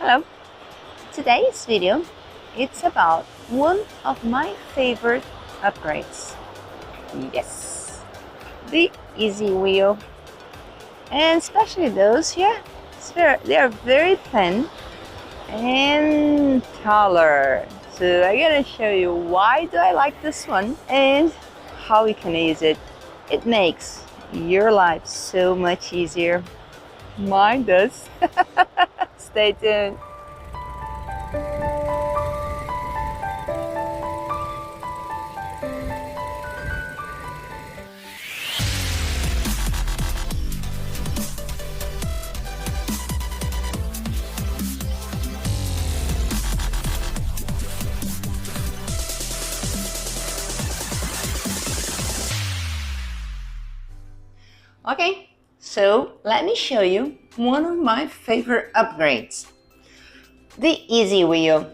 Hello. Today's video, it's about one of my favorite upgrades. Yes, the EasyWheel, and especially those here. They are very thin and taller. So I'm gonna show you why do I like this one and how you can use it. It makes your life so much easier. Mine does. Stay tuned. Okay, so let me show you one of my favorite upgrades. The EasyWheel.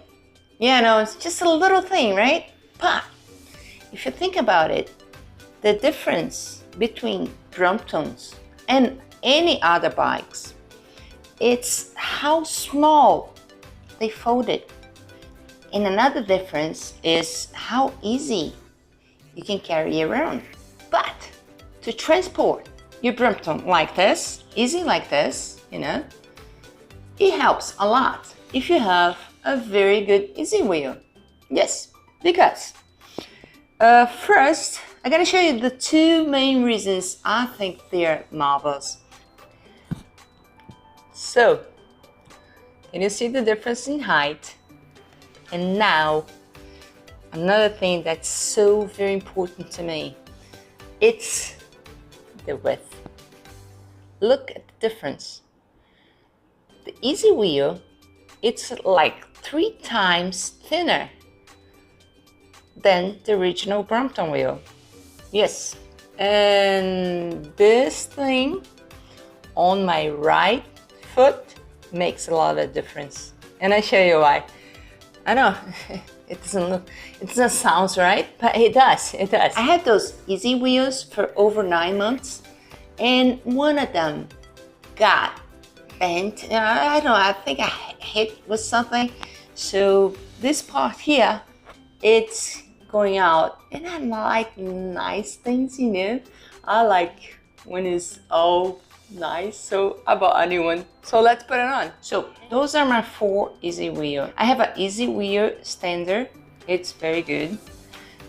Yeah, no, it's just a little thing, right? But if you think about it, the difference between Bromptons and any other bikes, it's how small they fold it. And another difference is how easy you can carry around. But to transport your Brompton like this, easy like this, you know, it helps a lot if you have a very good EasyWheel. Yes, because first, I'm gonna show you the two main reasons I think they're marvelous. So, can you see the difference in height? And now, another thing that's so very important to me, it's the width. Look at the difference. The EasyWheel, it's like 3 times thinner than the original Brompton wheel. Yes, and this thing on my right foot makes a lot of difference. And I show you why. I know it doesn't sound right, but it does. I had those EasyWheels for over 9 months, and one of them got bent. I don't know, I think I hit with something. So this part here, it's going out, and I like nice things, you know. I like when it's all nice, so I bought a new one. So let's put it on. So those are my 4 EasyWheel. I have an EasyWheel standard. It's very good.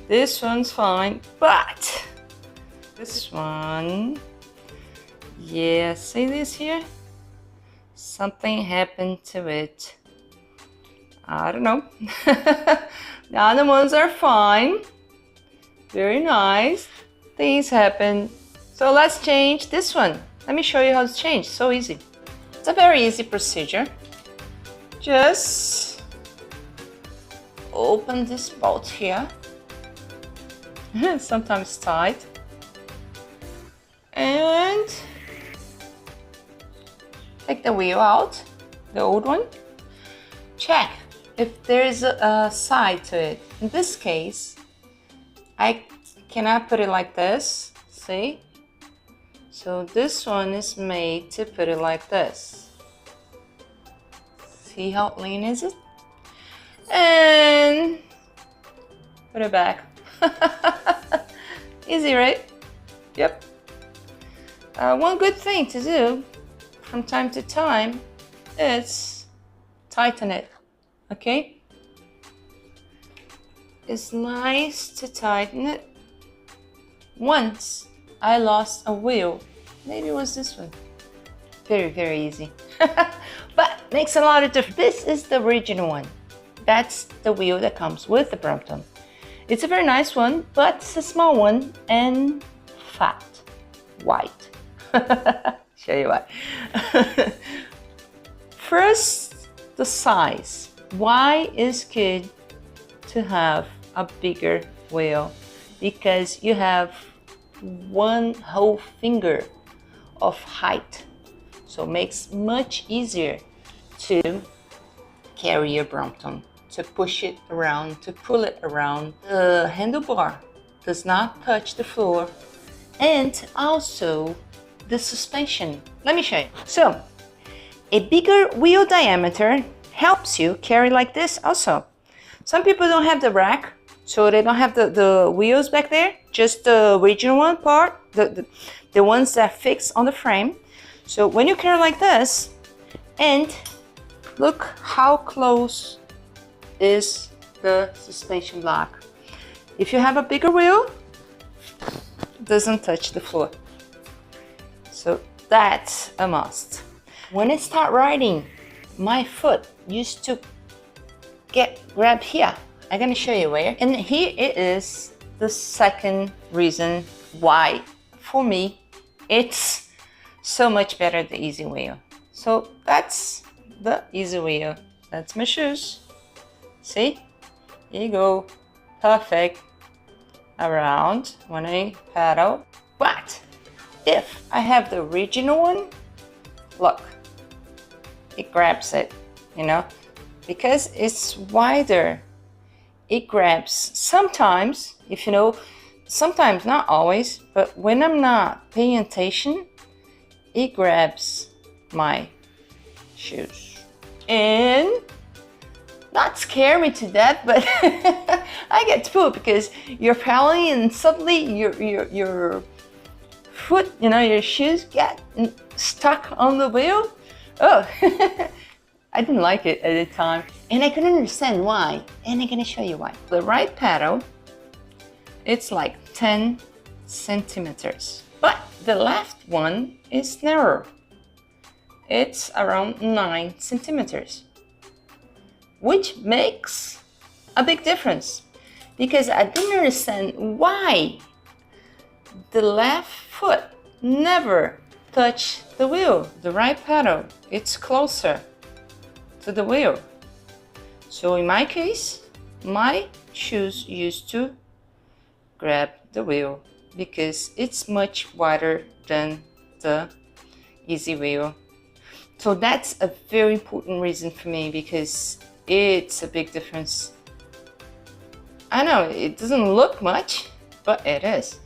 This one's fine, but this one, yeah, see this here? Something happened to it. I don't know. The other ones are fine. Very nice. Things happen. So let's change this one. Let me show you how it's changed. So easy. It's a very easy procedure. Just open this bolt here. Sometimes tight. And take the wheel out, the old one. Check if there is a side to it. In this case, I cannot put it like this. See? So this one is made to put it like this. See how lean is it? And put it back. Easy, right? Yep. One good thing to do from time to time is tighten it, okay? It's nice to tighten it. Once I lost a wheel, maybe it was this one. Very, very easy. But makes a lot of difference. This is the original one. That's the wheel that comes with the Brompton. It's a very nice one, but it's a small one and fat, white. Show you what. First, the size. Why is good to have a bigger wheel? Because you have one whole finger of height, so it makes much easier to carry your Brompton, to push it around, to pull it around. The handlebar does not touch the floor, and also the suspension. Let me show you. So a bigger wheel diameter helps you carry like this also. Some people don't have the rack, so they don't have the wheels back there, just the original one part, the ones that fix on the frame. So when you carry like this, and look how close is the suspension block. If you have a bigger wheel, it doesn't touch the floor. So that's a must. When I start riding, my foot used to grab here. I'm gonna show you where. And here it is the second reason why, for me, it's so much better the EasyWheel. So that's the EasyWheel. That's my shoes. See? Here you go. Perfect. Around when I paddle. But if I have the original one, look, it grabs it, you know, because it's wider. It grabs sometimes, if you know, sometimes, not always, but when I'm not paying attention, it grabs my shoes. And not scare me to death, but I get spooked because you're paddling and suddenly your foot, you know, your shoes get stuck on the wheel. Oh, I didn't like it at the time, and I couldn't understand why, and I'm gonna show you why. The right paddle, it's like 10 centimeters, but the left one is narrower. It's around 9 centimeters, which makes a big difference, because I didn't understand why the left foot never touched the wheel. The right paddle, it's closer to the wheel. So in my case, my shoes used to grab the wheel because it's much wider than the EasyWheel. So that's a very important reason for me, because it's a big difference. I know it doesn't look much, but it is.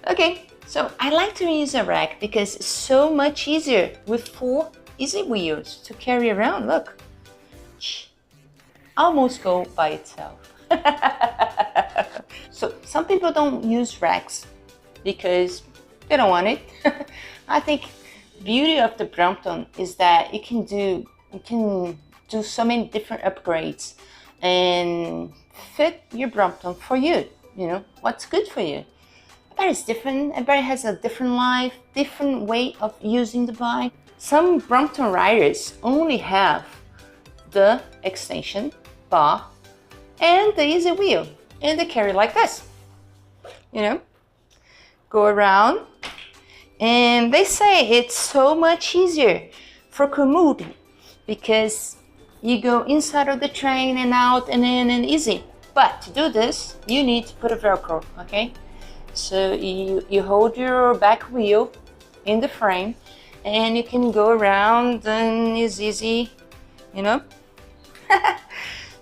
Okay, so I like to use a rack because it's so much easier with 4 EasyWheels to carry around. Look, almost go by itself. So some people don't use racks because they don't want it. I think beauty of the Brompton is that you can do so many different upgrades and fit your Brompton for you. You know what's good for you. Everybody's different. Everybody has a different life, different way of using the bike. Some Brompton riders only have the extension bar and the EasyWheel, and they carry like this. You know, go around, and they say it's so much easier for commuting because you go inside of the train and out and in and easy. But to do this, you need to put a Velcro, okay? So you hold your back wheel in the frame, and you can go around, and it's easy, you know.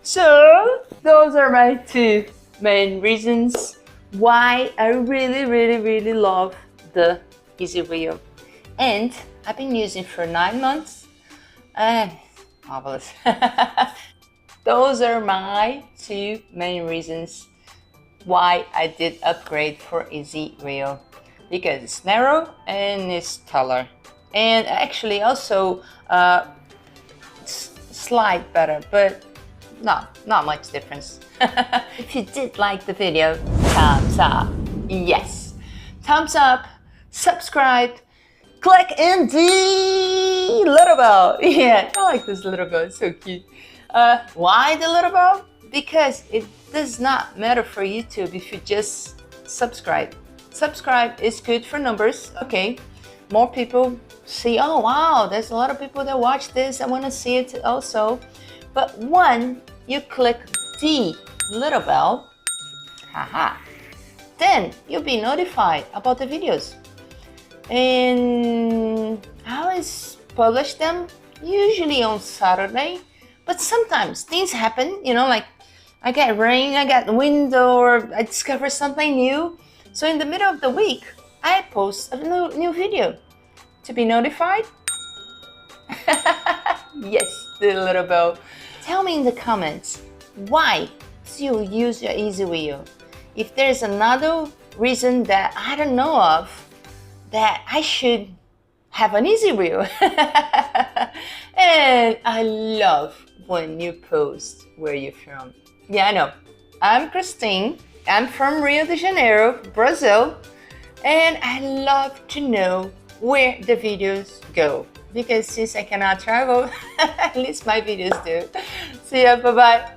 So those are my 2 main reasons why I really love the EasyWheel, and I've been using for 9 months, and marvelous. Those are my 2 main reasons why I did upgrade for EasyWheel, because it's narrow and it's taller, and actually also slide better, but not much difference. If you did like the video, thumbs up. Yes, thumbs up, subscribe, click in the little bell. Yeah, I like this little bell, it's so cute. Why the little bell? Because it does not matter for YouTube if you just subscribe. Subscribe is good for numbers, okay? More people see, oh wow, there's a lot of people that watch this, I want to see it also. But when you click the little bell, haha, then you'll be notified about the videos. And I always publish them usually on Saturday, but sometimes things happen, you know, like I get rain, I get wind, or I discover something new. So in the middle of the week, I post a new video to be notified. Yes, the little bell. Tell me in the comments, why do you use your EasyWheel? If there's another reason that I don't know of, that I should have an EasyWheel. And I love when you post where you're from. Yeah, I know. I'm Christine. I'm from Rio de Janeiro, Brazil. And I love to know where the videos go. Because since I cannot travel, at least my videos do. See ya, bye-bye.